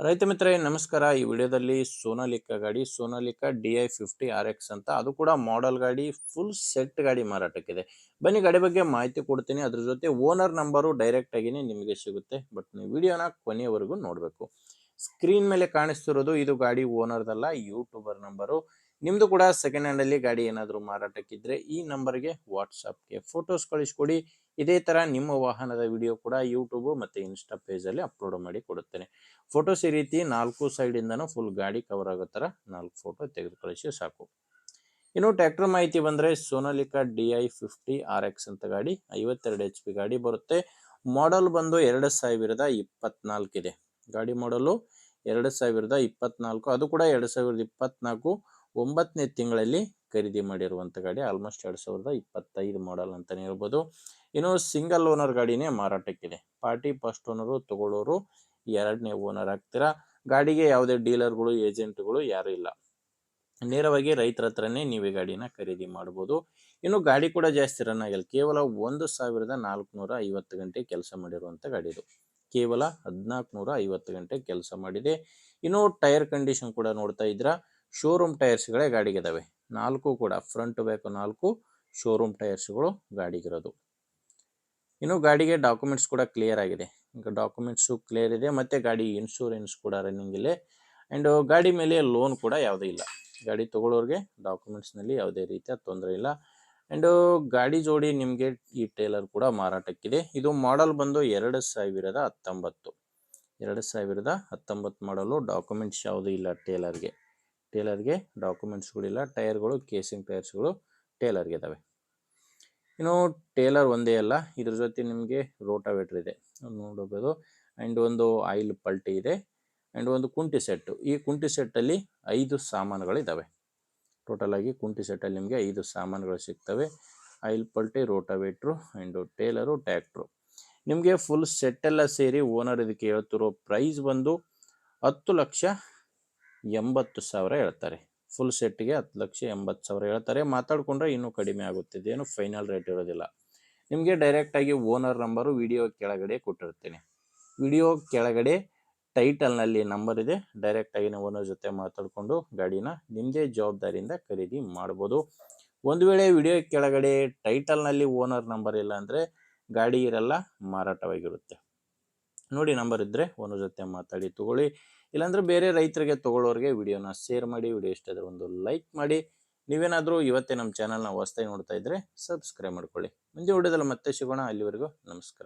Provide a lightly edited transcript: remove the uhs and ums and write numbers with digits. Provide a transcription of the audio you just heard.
ರೈತ ಮಿತ್ರರೇ ನಮಸ್ಕಾರ. ಈ ವಿಡಿಯೋದಲ್ಲಿ ಸೋನಾಲಿಕಾ ಗಾಡಿ ಸೋನಾಲಿಕಾ DI50RX ಅಂತ, ಅದು ಕೂಡ ಮಾಡೆಲ್ ಗಾಡಿ, ಫುಲ್ ಸೆಟ್ ಗಾಡಿ ಮಾರಾಟಕ್ಕಿದೆ. ಬನ್ನಿ ಗಾಡಿ ಬಗ್ಗೆ ಮಾಹಿತಿ ಕೊಡ್ತೀನಿ. ಅದ್ರ ಜೊತೆ ಓನರ್ ನಂಬರು ಡೈರೆಕ್ಟ್ ಆಗಿನೇ ನಿಮಗೆ ಸಿಗುತ್ತೆ. ಬಟ್ ನೀವು ವಿಡಿಯೋನ ಕೊನೆಯವರೆಗೂ ನೋಡಬೇಕು. ಸ್ಕ್ರೀನ್ ಮೇಲೆ ಕಾಣಿಸ್ತಿರೋದು ಇದು ಗಾಡಿ ಓನರ್ದಲ್ಲ, ಯೂಟ್ಯೂಬರ್ ನಂಬರು. ನಿಮ್ದು ಕೂಡ ಸೆಕೆಂಡ್ ಹ್ಯಾಂಡ್ ಅಲ್ಲಿ ಗಾಡಿ ಏನಾದರೂ ಮಾರಾಟಕ್ಕಿದ್ರೆ ಈ ನಂಬರ್ಗೆ ವಾಟ್ಸಪ್ಗೆ ಫೋಟೋಸ್ ಕಳಿಸ್ಕೊಡಿ. ಇದೇ ತರ ನಿಮ್ಮ ವಾಹನದ ವಿಡಿಯೋ ಕೂಡ ಯೂಟ್ಯೂಬ್ ಮತ್ತೆ ಇನ್ಸ್ಟಾ ಪೇಜ್ ಅಲ್ಲಿ ಅಪ್ಲೋಡ್ ಮಾಡಿ ಕೊಡುತ್ತೇನೆ. ಫೋಟೋಸ್ ಈ ರೀತಿ 4 ಸೈಡ್ ಇಂದನೂ ಫುಲ್ ಗಾಡಿ ಕವರ್ ಆಗೋ ತರ 4 ಫೋಟೋ ತೆಗೆದು ಕಳಿಸಿ ಸಾಕು. ಇನ್ನು ಟ್ರ್ಯಾಕ್ಟರ್ ಮಾಹಿತಿ ಬಂದ್ರೆ ಸೋನಾಲಿಕಾ DI50RX ಅಂತ ಗಾಡಿ 52 HP ಗಾಡಿ ಬರುತ್ತೆ. ಮಾಡೆಲ್ ಬಂದು 2024 ಇದೆ. ಗಾಡಿ ಮಾಡಲು 2024, ಅದು ಕೂಡ 2024 9ನೇ ತಿಂಗಳಲ್ಲಿ ಖರೀದಿ ಮಾಡಿರುವಂತ ಗಾಡಿ. ಆಲ್ಮೋಸ್ಟ್ 2025 ಮಾಡೆಲ್ ಅಂತಾನೆ ಹೇಳ್ಬೋದು. ಇನ್ನು ಸಿಂಗಲ್ ಓನರ್ ಗಾಡಿನೇ ಮಾರಾಟಕ್ಕಿದೆ. ಪಾರ್ಟಿ ಫಸ್ಟ್ ಓನರು, ತಗೊಳ್ಳೋರು ಎರಡನೇ ಓನರ್ ಆಗ್ತೀರಾ. ಗಾಡಿಗೆ ಯಾವುದೇ ಡೀಲರ್ಗಳು ಏಜೆಂಟ್ಗಳು ಯಾರು ಇಲ್ಲ, ನೇರವಾಗಿ ರೈತರ ಹತ್ರನೇ ನೀವು ಗಾಡಿನ ಖರೀದಿ ಮಾಡಬಹುದು. ಇನ್ನು ಗಾಡಿ ಕೂಡ ಜಾಸ್ತಿ ರನ್ ಆಗಿಲ್ಲ, ಕೇವಲ 1450 ಗಂಟೆ ಕೆಲಸ ಮಾಡಿರುವಂತ ಗಾಡಿ ಇದು. ಕೇವಲ 1450 ಗಂಟೆ ಕೆಲಸ ಮಾಡಿದೆ. ಇನ್ನು ಟೈರ್ ಕಂಡೀಷನ್ ಕೂಡ ನೋಡ್ತಾ ಇದ್ರ ಶೋರೂಮ್ ಟೈರ್ಸ್ಗಳೇ ಗಾಡಿಗಿದಾವೆ. 4 ಕೂಡ ಫ್ರಂಟ್ ಬ್ಯಾಕ್ 4 ಶೋರೂಮ್ ಟೈರ್ಸ್ಗಳು ಗಾಡಿಗಿರೋದು. ಇನ್ನು ಗಾಡಿಗೆ ಡಾಕ್ಯುಮೆಂಟ್ಸ್ ಕೂಡ ಕ್ಲಿಯರ್ ಆಗಿದೆ. ಈಗ ಡಾಕ್ಯುಮೆಂಟ್ಸು ಕ್ಲಿಯರ್ ಇದೆ, ಮತ್ತೆ ಗಾಡಿ ಇನ್ಶೂರೆನ್ಸ್ ಕೂಡ ರನ್ನಿಂಗ್ ಇದೆ. ಆ್ಯಂಡ್ ಗಾಡಿ ಮೇಲೆ ಲೋನ್ ಕೂಡ ಯಾವುದೇ ಇಲ್ಲ. ಗಾಡಿ ತಗೊಳ್ಳೋರಿಗೆ ಡಾಕ್ಯುಮೆಂಟ್ಸ್ನಲ್ಲಿ ಯಾವುದೇ ರೀತಿಯ ತೊಂದರೆ ಇಲ್ಲ. ಆ್ಯಂಡ್ ಗಾಡಿ ಜೋಡಿ ನಿಮಗೆ ಈ ಟೇಲರ್ ಕೂಡ ಮಾರಾಟಕ್ಕಿದೆ. ಇದು ಮಾಡೆಲ್ ಬಂದು 2019 ಮಾಡಲು. ಡಾಕ್ಯುಮೆಂಟ್ಸ್ ಯಾವುದೂ ಇಲ್ಲ ಟೇಲರ್ಗೆ ಡಾಕ್ಯುಮೆಂಟ್ಸ್ಗಳಿಲ್ಲ. ಟೈರ್ಗಳು ಕೇಸಿಂಗ್ ಟೈರ್ಸ್ಗಳು ಟೇಲರ್ಗೆ ಇದ್ದಾವೆ. ಇನ್ನು ಟೇಲರ್ ಒಂದೇ ಅಲ್ಲ, ಇದ್ರ ಜೊತೆ ನಿಮಗೆ ರೋಟಾವೇಟರ್ ಇದೆ ನೋಡಬಹುದು. ಆ್ಯಂಡ್ ಒಂದು ಆಯಿಲ್ ಪಲ್ಟಿ ಇದೆ. ಆ್ಯಂಡ್ ಒಂದು ಕುಂಟಿ ಸೆಟ್ಟು. ಈ ಕುಂಟಿ ಸೆಟ್ಟಲ್ಲಿ 5 ಸಾಮಾನುಗಳಿದ್ದಾವೆ. ಟೋಟಲ್ ಆಗಿ ಕುಂಟಿ ಸೆಟ್ಟಲ್ಲಿ ನಿಮಗೆ 5 ಸಾಮಾನುಗಳು ಸಿಗ್ತವೆ. ಆಯಿಲ್ ಪಲ್ಟಿ, ರೋಟಾವೇಟ್ರು, ಆ್ಯಂಡ್ ಟೇಲರು, ಟ್ಯಾಕ್ಟ್ರು. ನಿಮಗೆ ಫುಲ್ ಸೆಟ್ಟೆಲ್ಲ ಸೇರಿ ಓನರ್ ಇದಕ್ಕೆ ಹೇಳ್ತಿರೋ ಪ್ರೈಸ್ ಬಂದು 10,80,000 ಹೇಳ್ತಾರೆ. ಫುಲ್ ಸೆಟ್ಗೆ 10,80,000 ಹೇಳ್ತಾರೆ. ಮಾತಾಡಿಕೊಂಡ್ರೆ ಇನ್ನೂ ಕಡಿಮೆ ಆಗುತ್ತಿದೆ, ಏನು ಫೈನಲ್ ರೇಟ್ ಇರೋದಿಲ್ಲ. ನಿಮಗೆ ಡೈರೆಕ್ಟಾಗಿ ಓನರ್ ನಂಬರು ವಿಡಿಯೋ ಕೆಳಗಡೆ ಕೊಟ್ಟಿರ್ತೇನೆ. ವಿಡಿಯೋ ಕೆಳಗಡೆ ಟೈಟಲ್ನಲ್ಲಿ ನಂಬರ್ ಇದೆ. ಡೈರೆಕ್ಟಾಗಿ ನೀವು ಓನರ್ ಜೊತೆ ಮಾತಾಡಿಕೊಂಡು ಗಾಡಿನ ನಿಮ್ಮದೇ ಜವಾಬ್ದಾರಿಯಿಂದ ಖರೀದಿ ಮಾಡ್ಬೋದು. ಒಂದು ವೇಳೆ ವಿಡಿಯೋ ಕೆಳಗಡೆ ಟೈಟಲ್ನಲ್ಲಿ ಓನರ್ ನಂಬರ್ ಇಲ್ಲ ಅಂದರೆ ಗಾಡಿ ಇರಲ್ಲ, ಮಾರಾಟವಾಗಿರುತ್ತೆ. ನೋಡಿ, ನಂಬರ್ ಇದ್ದರೆ ಓನರ್ ಜೊತೆ ಮಾತಾಡಿ ತಗೊಳ್ಳಿ. ಇಲ್ಲಾಂದರೆ ಬೇರೆ ರೈತರಿಗೆ ತಗೊಳ್ಳೋರಿಗೆ ವಿಡಿಯೋನ ಶೇರ್ ಮಾಡಿ. ವಿಡಿಯೋ ಇಷ್ಟ ಆದರೆ ಒಂದು ಲೈಕ್ ಮಾಡಿ. ನೀವೇನಾದರೂ ಇವತ್ತೇ ನಮ್ಮ ಚಾನಲ್ನ ಹೊಸದಾಗಿ ನೋಡ್ತಾ ಇದ್ದರೆ ಸಬ್ಸ್ಕ್ರೈಬ್ ಮಾಡ್ಕೊಳ್ಳಿ. ಮುಂದೆ ವಿಡಿಯೋದಲ್ಲಿ ಮತ್ತೆ ಸಿಗೋಣ. ಅಲ್ಲಿವರೆಗೂ ನಮಸ್ಕಾರ.